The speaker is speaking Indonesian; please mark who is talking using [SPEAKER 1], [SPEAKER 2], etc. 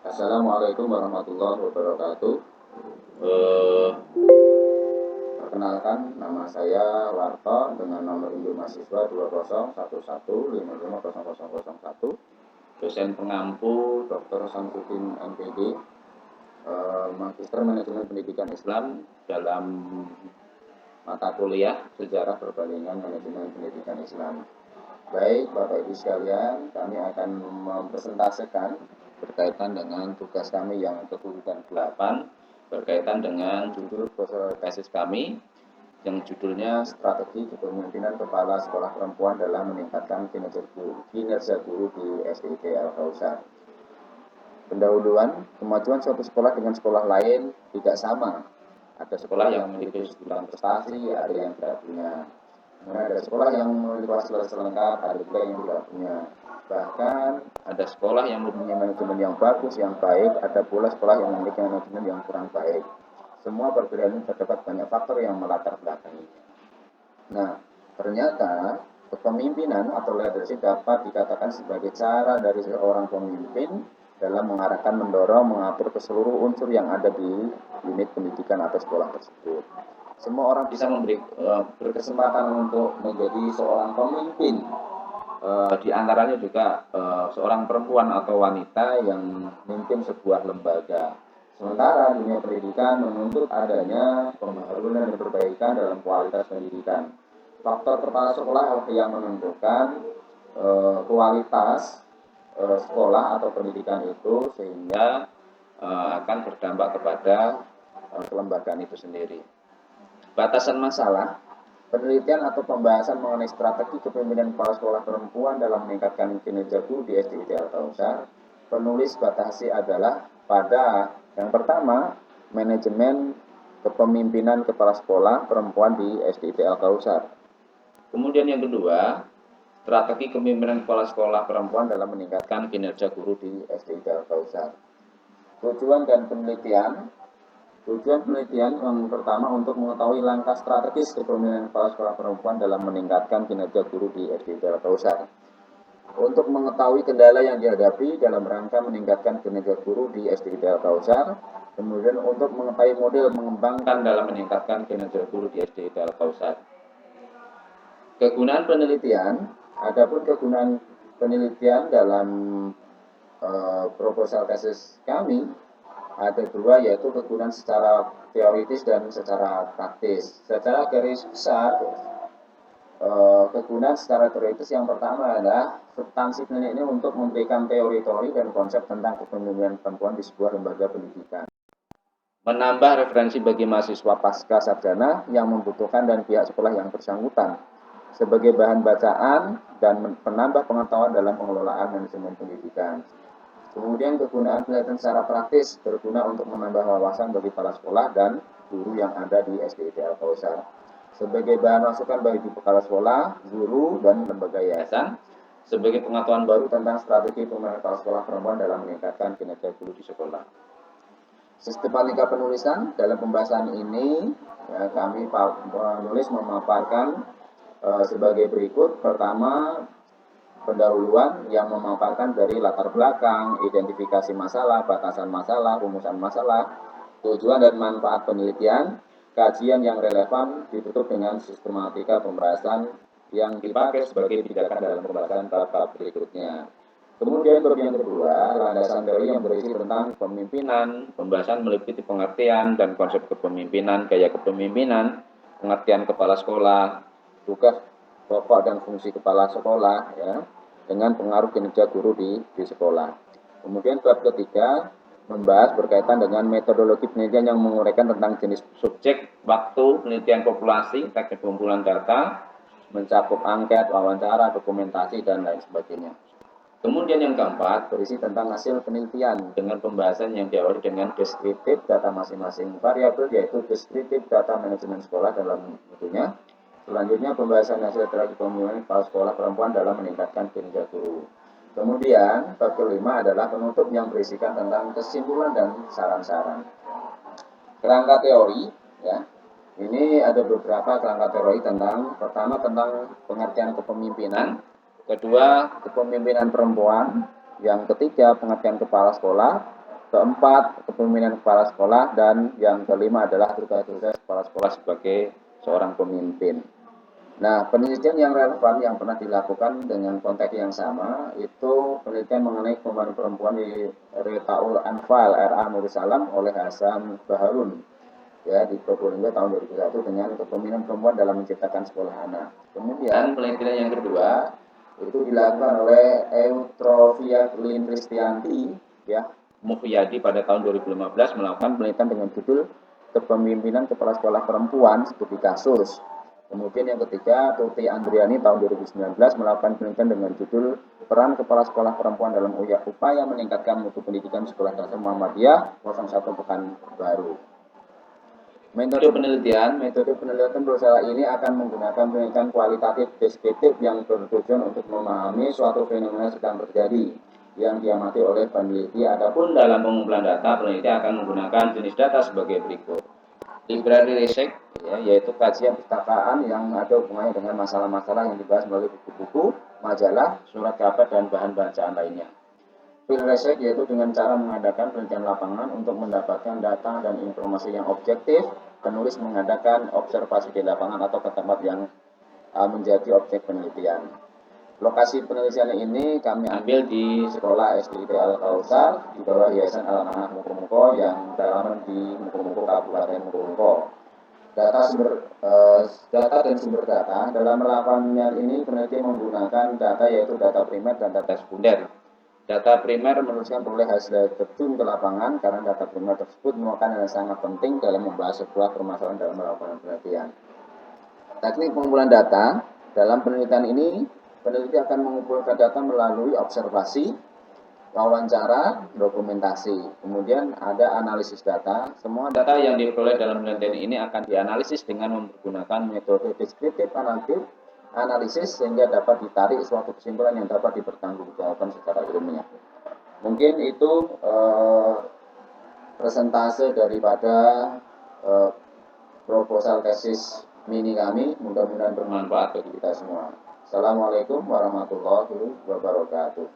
[SPEAKER 1] Assalamualaikum warahmatullahi wabarakatuh. Eh, Perkenalkan, nama saya Warto dengan nomor induk mahasiswa 201115500001, dosen pengampu Dr. Samsudin MPD, Magister Manajemen Pendidikan Islam dalam mata kuliah Sejarah Perbandingan Manajemen Pendidikan Islam. Baik, Bapak Ibu sekalian, kami akan mempresentasikan berkaitan dengan tugas kami yang ke-8 berkaitan dengan judul tesis kami yang judulnya Strategi Kepemimpinan Kepala Sekolah Perempuan dalam Meningkatkan Kinerja Guru di SDIT Al-Kausar. Pendahuluan, kemajuan suatu sekolah dengan sekolah lain tidak sama. Ada sekolah yang memiliki sejumlah prestasi, ada yang tidak punya. Kemudian ada sekolah yang memiliki fasilitas lengkap, ada juga yang tidak punya. Bahkan ada sekolah yang mempunyai manajemen yang bagus, yang baik, ada pula sekolah yang memiliki manajemen yang kurang baik. Semua perbedaan ini terdapat banyak faktor yang melatar belakangi. Nah, ternyata kepemimpinan atau leadership dapat dikatakan sebagai cara dari seorang pemimpin dalam mengarahkan, mendorong, mengatur ke seluruh unsur yang ada di unit pendidikan atau sekolah tersebut. Semua orang bisa berkesempatan untuk menjadi seorang pemimpin. Di antaranya juga seorang perempuan atau wanita yang memimpin sebuah lembaga. Sementara dunia pendidikan menuntut adanya pembaharuan dan perbaikan dalam kualitas pendidikan. Faktor kepala sekolah yang menentukan kualitas sekolah atau pendidikan itu, sehingga akan berdampak kepada kelembagaan itu sendiri. Batasan masalah, penelitian atau pembahasan mengenai strategi kepemimpinan kepala sekolah perempuan dalam meningkatkan kinerja guru di SDIT Al-Kausar. Penulis batasi adalah pada yang pertama, manajemen kepemimpinan kepala sekolah perempuan di SDIT Al-Kausar. Kemudian yang kedua, strategi kepemimpinan kepala sekolah perempuan dalam meningkatkan kinerja guru di SDIT Al-Kausar. Tujuan dan penelitian. Tujuan penelitian yang pertama untuk mengetahui langkah strategis kepemimpinan kepala sekolah perempuan dalam meningkatkan kinerja guru di SDIT Al-Kausar. Untuk mengetahui kendala yang dihadapi dalam rangka meningkatkan kinerja guru di SDIT Al-Kausar. Kemudian untuk mengetahui model mengembangkan dalam meningkatkan kinerja guru di SDIT Al-Kausar. Kegunaan penelitian, adapun kegunaan penelitian dalam proposal tesis kami ada dua, yaitu kegunaan secara teoritis dan secara praktis. Secara garis besar, kegunaan secara teoritis yang pertama adalah substansi penelitian ini untuk memberikan teori-teori dan konsep tentang kepemimpinan perempuan di sebuah lembaga pendidikan. Menambah referensi bagi mahasiswa pasca sarjana yang membutuhkan dan pihak sekolah yang bersangkutan sebagai bahan bacaan dan penambah pengetahuan dalam pengelolaan manajemen pendidikan. Kemudian kegunaan penelitian secara praktis berguna untuk menambah wawasan bagi kepala sekolah dan guru yang ada di SDIT Al-Kausar. Sebagai bahan masukan bagi kepala sekolah, guru, dan lembaga yayasan, sebagai pengetahuan baru tentang strategi pembangunan kepala sekolah perempuan dalam meningkatkan kinerja guru di sekolah. Sistematika penulisan dalam pembahasan ini, ya, kami penulis memaparkan sebagai berikut. Pertama, pendahuluan yang memaparkan dari latar belakang, identifikasi masalah, batasan masalah, rumusan masalah, tujuan dan manfaat penelitian, kajian yang relevan, ditutup dengan sistematika pembahasan yang dipakai sebagai pijakan dalam pembahasan tahap berikutnya. Kemudian bagian kedua, landasan teori yang berisi tentang kepemimpinan, pembahasan meliputi pengertian dan konsep kepemimpinan, gaya kepemimpinan, pengertian kepala sekolah, tugas pokok dan fungsi kepala sekolah, ya, dengan pengaruh kinerja guru di sekolah. Kemudian bab ketiga membahas berkaitan dengan metodologi penelitian yang menguraikan tentang jenis subjek, waktu, penelitian populasi, teknik pengumpulan data, mencakup angket, wawancara, dokumentasi, dan lain sebagainya. Kemudian yang keempat berisi tentang hasil penelitian dengan pembahasan yang diawali dengan deskriptif data masing-masing variabel, yaitu deskriptif data manajemen sekolah dalam bukunya. Selanjutnya pembahasan hasil strategi pemilihan kepala sekolah perempuan dalam meningkatkan kinerja guru. Kemudian bab kelima adalah penutup yang berisikan tentang kesimpulan dan saran-saran. Kerangka teori, ya. Ini ada beberapa kerangka teori tentang, pertama tentang pengertian kepemimpinan, kedua kepemimpinan perempuan, yang ketiga pengertian kepala sekolah, keempat, kepemimpinan kepala sekolah, dan yang kelima adalah tugas-tugas kepala sekolah sebagai seorang pemimpin. Nah, penelitian yang relevan yang pernah dilakukan dengan konteks yang sama itu penelitian mengenai kepemimpinan perempuan di Retaul Anfal RA Nursalam oleh Hasan Baharun ya di Probolinggo tahun 2001 dengan kepemimpinan perempuan dalam menciptakan sekolah anak. Kemudian penelitian yang kedua itu dilakukan oleh Eutrofia Lin Kristianti ya Muhyadi pada tahun 2015 melakukan penelitian dengan judul kepemimpinan kepala sekolah perempuan studi kasus. Kemudian yang ketiga, Tuti Andriani tahun 2019 melakukan penelitian dengan judul Peran Kepala Sekolah Perempuan dalam Upaya Meningkatkan Mutu Pendidikan Sekolah Dasar Muhammadiyah 01 Pekanbaru. Metode penelitian berusaha ini akan menggunakan penelitian kualitatif deskriptif yang bertujuan untuk memahami suatu fenomena sedang terjadi yang diamati oleh peneliti. Adapun dalam pengumpulan data, peneliti akan menggunakan jenis data sebagai berikut. Library research ya, yaitu kajian perpustakaan yang ada hubungannya dengan masalah-masalah yang dibahas melalui buku-buku, majalah, surat kabar, dan bahan bacaan lainnya. Field research yaitu dengan cara mengadakan penelitian lapangan untuk mendapatkan data dan informasi yang objektif. Penulis mengadakan observasi di lapangan atau ke tempat yang menjadi objek penelitian. Lokasi penelitian ini kami ambil di Sekolah SDIT Al-Kausar di bawah Yayasan Al-Amanah Muko-Muko yang beralaman di Muko-Muko Kabupaten Muko-Muko. Data dan sumber data dalam melakukannya ini peneliti menggunakan data yaitu data primer dan data sekunder. Data primer menuliskan peroleh hasil terjun ke lapangan karena data primer tersebut merupakan yang sangat penting dalam membahas sebuah permasalahan dalam melakukan penelitian. Teknik pengumpulan data dalam penelitian ini peneliti akan mengumpulkan data melalui observasi, wawancara, dokumentasi. Kemudian ada analisis data. Semua data yang diperoleh dalam penelitian ini akan dianalisis dengan menggunakan metode deskriptif analisis sehingga dapat ditarik suatu kesimpulan yang dapat dipertanggungjawabkan secara ilmiah. Mungkin itu presentase daripada proposal tesis mini kami, mudah-mudahan bermanfaat bagi kita semua. Assalamualaikum warahmatullahi wabarakatuh.